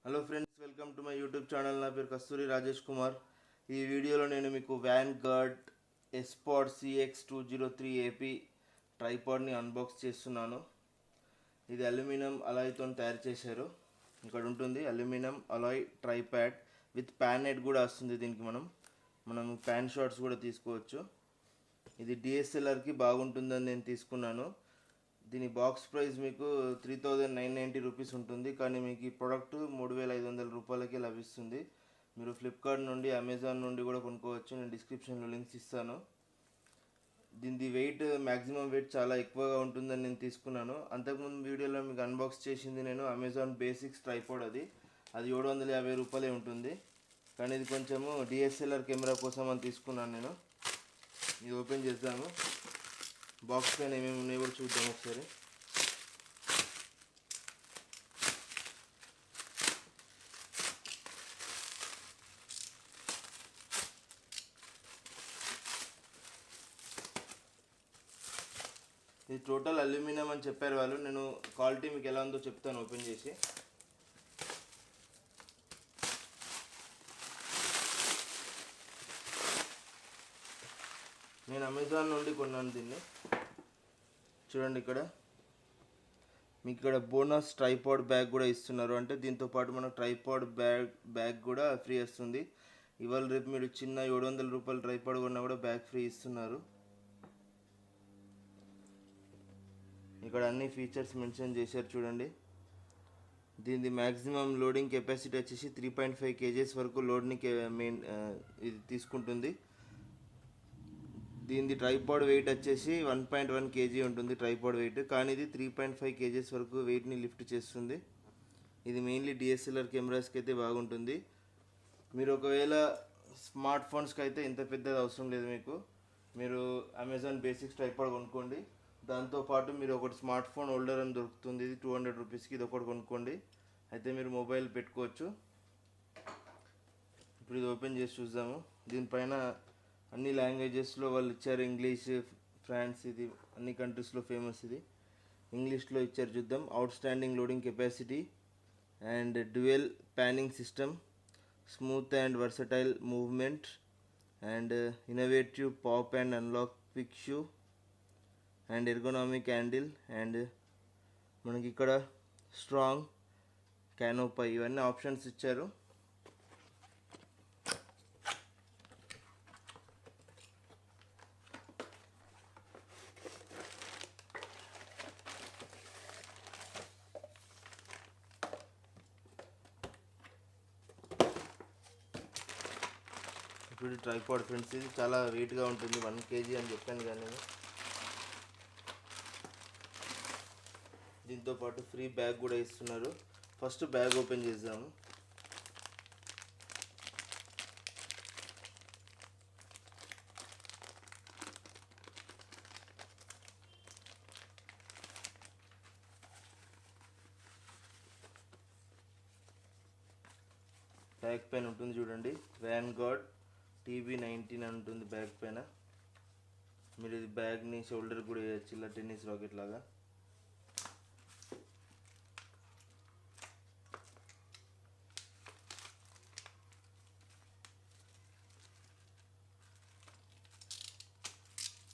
Hello friends, welcome to my YouTube channel. నా పేరు కస్తూరి రాజేష్ కుమార్. ఈ వీడియోలో నేను మీకు వ్యాన్గార్డ్ ఎస్పాడ్ CX203 AP ట్రైపాడ్ని అన్బాక్స్ చేస్తున్నాను. ఇది అల్యూమినియం అలాయ్తో తయారు చేశారు. ఇక్కడ ఉంటుంది aluminium Alai tripod with pan head కూడా వస్తుంది. దీనికి మనం ప్యాన్ షాట్స్ కూడా తీసుకోవచ్చు. ఇది DSLRకి బాగుంటుందని నేను తీసుకున్నాను. దీని బాక్స్ ప్రైస్ మీకు 3990 రూపీస్ ఉంటుంది, కానీ మీకు ఈ ప్రోడక్ట్ 3500 రూపాయలకి లభిస్తుంది. మీరు ఫ్లిప్కార్ట్ నుండి, అమెజాన్ నుండి కూడా కొనుక్కోవచ్చు. నేను డిస్క్రిప్షన్లో లింక్స్ ఇస్తాను. దీని వెయిట్ మ్యాక్సిమం వెయిట్ చాలా ఎక్కువగా ఉంటుందని నేను తీసుకున్నాను. అంతకుముందు వీడియోలో మీకు అన్బాక్స్ చేసింది నేను అమెజాన్ బేసిక్స్ ట్రైపాడ్. అది 750 రూపాయలే ఉంటుంది, కానీ ఇది కొంచెము DSLR కెమెరా కోసం అని తీసుకున్నాను నేను. ఇది ఓపెన్ చేద్దాము. బాక్స్ పైన ఏమేమి ఉన్నాయో కూడా చూద్దాం ఒకసారి. ఇది టోటల్ అల్యూమినియం అని చెప్పారు వాళ్ళు. నేను క్వాలిటీ మీకు ఎలా ఉందో చెప్తాను ఓపెన్ చేసి. నేను అమెజాన్ నుండి కొన్నాను దీన్ని. చూడండి, మీకు ఇక్కడ బోనస్ ట్రైపాడ్ బ్యాగ్ కూడా ఇస్తున్నారు. అంటే దీంతో పాటు మనకు ట్రైపాడ్ బ్యాగ్ కూడా ఫ్రీ వస్తుంది. ఇవాళ రేపు మీరు చిన్న 700 రూపాయల ట్రైపాడ్ కొన్నా కూడా బ్యాగ్ ఫ్రీ ఇస్తున్నారు. ఇక్కడ అన్ని ఫీచర్స్ మెన్షన్ చేశారు చూడండి. దీని మ్యాక్సిమం లోడింగ్ కెపాసిటీ వచ్చేసి 3.5 kgs వరకు లోడ్ని ఇది తీసుకుంటుంది. దీని ట్రైపాడ్ వెయిట్ వచ్చేసి 1.1 kg ఉంటుంది ట్రైపాడ్ వెయిట్, కానీ ఇది 3.5 kgs వరకు వెయిట్ని లిఫ్ట్ చేస్తుంది. ఇది మెయిన్లీ DSLR కెమెరాస్కి అయితే బాగుంటుంది. మీరు ఒకవేళ స్మార్ట్ ఫోన్స్కి అయితే ఇంత పెద్దది అవసరం లేదు మీకు. మీరు అమెజాన్ బేసిక్స్ ట్రైపాడ్ కొనుక్కోండి. దాంతోపాటు మీరు ఒకటి స్మార్ట్ ఫోన్ హోల్డర్ అని దొరుకుతుంది. ఇది 200 రూపీస్కి ఇది ఒకటి కొనుక్కోండి. అయితే మీరు మొబైల్ పెట్టుకోవచ్చు. ఇప్పుడు ఇది ఓపెన్ చేసి చూద్దాము. దీనిపైన అన్ని లాంగ్వేజెస్లో వాళ్ళు ఇచ్చారు. ఇంగ్లీష్, ఫ్రాన్స్, ఇది అన్ని కంట్రీస్లో ఫేమస్. ఇది ఇంగ్లీష్లో ఇచ్చారు చూద్దాం. Out standing loading capacity and dual panning system, smooth and versatile movement and innovative pop and unlock quick shoe and ergonomic handle and మనకి ఇక్కడ స్ట్రాంగ్ క్యానోపై, ఇవన్నీ ఆప్షన్స్ ఇచ్చారు. ఇప్పుడు ట్రైపాడ్ ఫ్రెండ్స్, ఇది చాలా వెయిట్గా ఉంటుంది. 1 kg అని చెప్పాను కానీ నేను. దీంతో పాటు ఫ్రీ బ్యాగ్ కూడా ఇస్తున్నారు. ఫస్ట్ బ్యాగ్ ఓపెన్ చేద్దాము. బ్యాక్ పైన ఉంటుంది చూడండి, వ్యాన్గార్డ్ TB19 అని ఉంటుంది బ్యాక్ పైన. మీరు ఇది బ్యాగ్ని షోల్డర్ కూడా వేయచ్చు, ఇలా టెన్నిస్ రాకెట్ లాగా.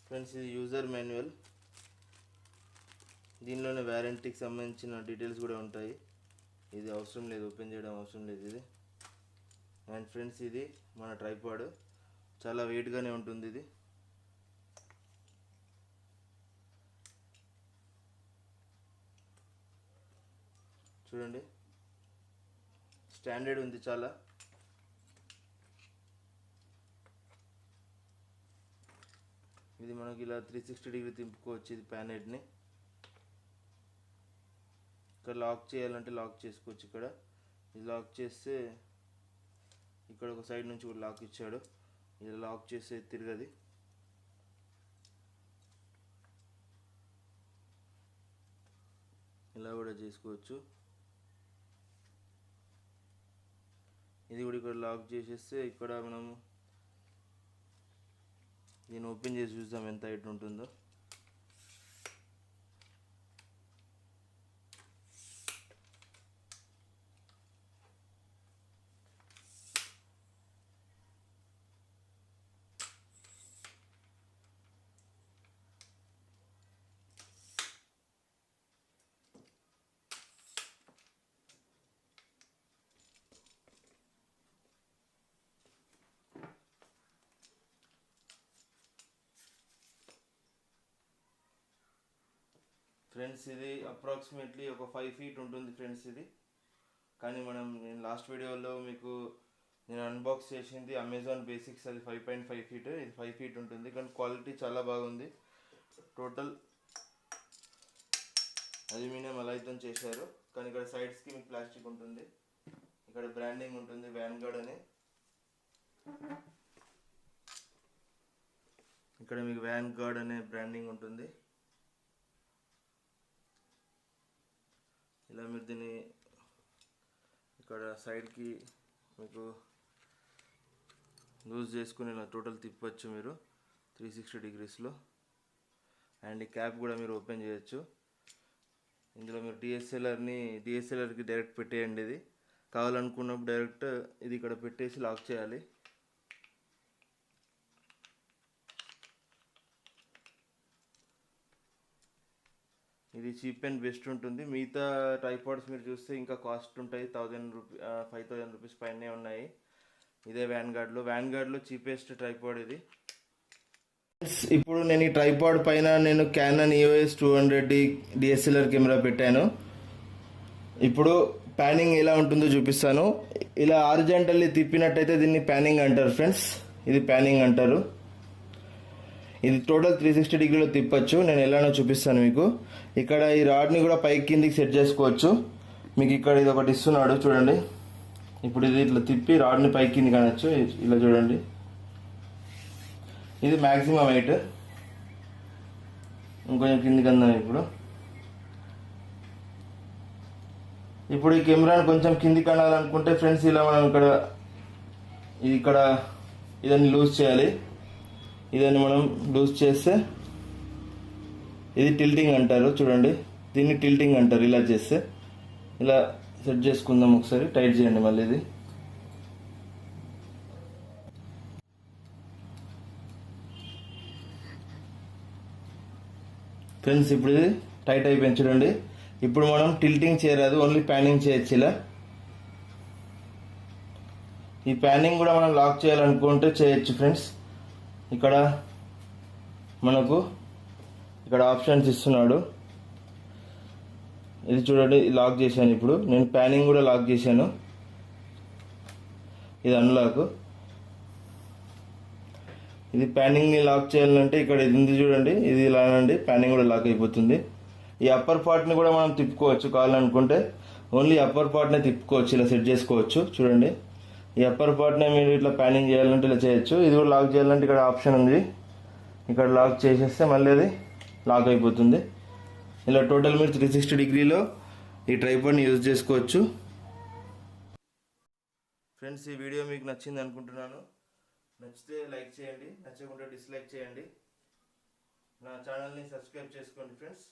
ఫ్రెండ్స్, ఇది యూజర్ మాన్యువల్. దీనిలోనే వారంటీకి సంబంధించిన డీటెయిల్స్ కూడా ఉంటాయి. ఇది అవసరం లేదు, ఓపెన్ చేయడం అవసరం లేదు ఇది. అండ్ ఫ్రెండ్స్, ఇది మన ట్రైపాడ్ చాలా వెయిట్గానే ఉంటుంది. ఇది చూడండి, స్టాండర్డ్ ఉంది చాలా. ఇది మనకి ఇలా 360 డిగ్రీ తిప్పుకోవచ్చు. ఇది ప్యాన్ హెడ్ని ఇక్కడ లాక్ చేయాలంటే లాక్ చేసుకోవచ్చు. ఇక్కడ ఇది లాక్ చేస్తే ఇక్కడ ఒక సైడ్ నుంచి కూడా లాక్ ఇచ్చాడు. ఇది లాక్ చేస్తే తిరగది. ఇలా కూడా చేసుకోవచ్చు. ఇది కూడా ఇక్కడ లాక్ చేసేస్తే ఇక్కడ మనం దీన్ని ఓపెన్ చేసి చూద్దాం ఎంత హైట్ ఉంటుందో. ఫ్రెండ్స్ ఇది అప్రాక్సిమేట్లీ ఒక 5 feet ఉంటుంది ఫ్రెండ్స్ ఇది. కానీ నేను లాస్ట్ వీడియోలో మీకు నేను అన్బాక్స్ చేసింది అమెజాన్ బేసిక్స్, అది 5.5 feet, ఇది 5 feet ఉంటుంది. కానీ క్వాలిటీ చాలా బాగుంది. టోటల్ అల్యూమినియం అలైతో చేశారు. కానీ ఇక్కడ సైడ్స్కి మీకు ప్లాస్టిక్ ఉంటుంది. ఇక్కడ బ్రాండింగ్ ఉంటుంది వ్యాన్గార్డ్ అని. ఇక్కడ మీకు వ్యాన్గార్డ్ అనే బ్రాండింగ్ ఉంటుంది. ఇలా మీరు దీన్ని ఇక్కడ సైడ్కి మీకు లూజ్ చేసుకుని ఇలా టోటల్ తిప్పచ్చు మీరు 360 degreesలో. అండ్ ఈ క్యాప్ కూడా మీరు ఓపెన్ చేయొచ్చు. ఇందులో మీరు డిఎస్ఎల్ఆర్కి డైరెక్ట్ పెట్టేయండి. ఇది కావాలనుకున్నప్పుడు డైరెక్ట్ ఇది ఇక్కడ పెట్టేసి లాక్ చేయాలి. ఇది చీప్ అండ్ బెస్ట్ ఉంటుంది. మిగతా ట్రైపాడ్స్ మీరు చూస్తే ఇంకా కాస్ట్ ఉంటాయి, 5,000 రూపీస్ పైనే ఉన్నాయి. ఇదే వ్యాన్గార్డ్లో చీపెస్ట్ ట్రైపాడ్ ఇది. ఇప్పుడు నేను ఈ ట్రైపాడ్ పైన నేను canon EOS 200D DSLR camera పెట్టాను. ఇప్పుడు ప్యానింగ్ ఎలా ఉంటుందో చూపిస్తాను. ఇలా హారిజాంటల్లీ తిప్పినట్టయితే దీన్ని ప్యానింగ్ అంటారు ఫ్రెండ్స్. ఇది ప్యానింగ్ అంటారు. ఇది టోటల్ 360 degreesలో తిప్పచ్చు. నేను ఎలానో చూపిస్తాను మీకు. ఇక్కడ ఈ రాడ్ని కూడా పైకి కిందికి సెట్ చేసుకోవచ్చు. మీకు ఇక్కడ ఇది ఒకటి ఇస్తున్నాడు చూడండి. ఇప్పుడు ఇది ఇట్లా తిప్పి రాడ్ని పైకి కిందికి అనొచ్చు. ఇలా చూడండి, ఇది మ్యాక్సిమం హైట్. ఇంకొంచెం కిందికి అందాం. ఇప్పుడు ఈ కెమెరాని కొంచెం కిందికి అనాలనుకుంటే ఫ్రెండ్స్ ఇలా మనం ఇక్కడ ఇదాన్ని లూజ్ చేయాలి. ఇదాన్ని మనం లూజ్ చేస్తే ఇది టిల్టింగ్ అంటారు చూడండి. దీన్ని టిల్టింగ్ అంటారు. ఇలా చేస్తే ఇలా సెట్ చేసుకుందాం. ఒకసారి టైట్ చేయండి మళ్ళీ ఇది. ఫ్రెండ్స్ ఇప్పుడు ఇది టైట్ అయిపోయింది చూడండి. ఇప్పుడు మనం టిల్టింగ్ చేయరాదు, ఓన్లీ ప్యానింగ్ చేయొచ్చు. ఇలా ఈ ప్యానింగ్ కూడా మనం లాక్ చేయాలనుకుంటే చేయొచ్చు ఫ్రెండ్స్. ఇక్కడ మనకు ఆప్షన్స్ ఇస్తున్నాడు. ఇది చూడండి, లాక్ చేశాను. ఇప్పుడు నేను ప్యానింగ్ కూడా లాక్ చేశాను. ఇది అన్లాక్. ఇది ప్యానింగ్ని లాక్ చేయాలంటే ఇక్కడ ఇది ఉంది చూడండి, ఇది ఇలా అనండి, ప్యానింగ్ కూడా లాక్ అయిపోతుంది. ఈ అప్పర్ పార్ట్ని కూడా మనం తిప్పుకోవచ్చు కావాలనుకుంటే. ఓన్లీ అప్పర్ పార్ట్నే తిప్పుకోవచ్చు, ఇలా సెట్ చేసుకోవచ్చు చూడండి. ఈ అప్పర్ పార్ట్నే మీరు ఇట్లా ప్యానింగ్ చేయాలంటే ఇలా చేయొచ్చు. ఇది కూడా లాక్ చేయాలంటే ఇక్కడ ఆప్షన్ ఉంది. ఇక్కడ లాక్ చేసేస్తే మళ్ళీ అది లాక్ అయిపోతుంది. ఇలా టోటల్ మీరు 360 degreesలో ఈ ట్రైపాడ్ని యూజ్ చేసుకోవచ్చు. ఫ్రెండ్స్ ఈ వీడియో మీకు నచ్చింది అనుకుంటున్నాను. నచ్చితే లైక్ చేయండి, నచ్చకుంటే డిస్లైక్ చేయండి. నా ఛానల్ని సబ్స్క్రైబ్ చేసుకోండి friends.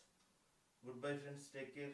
Good bye friends, take care.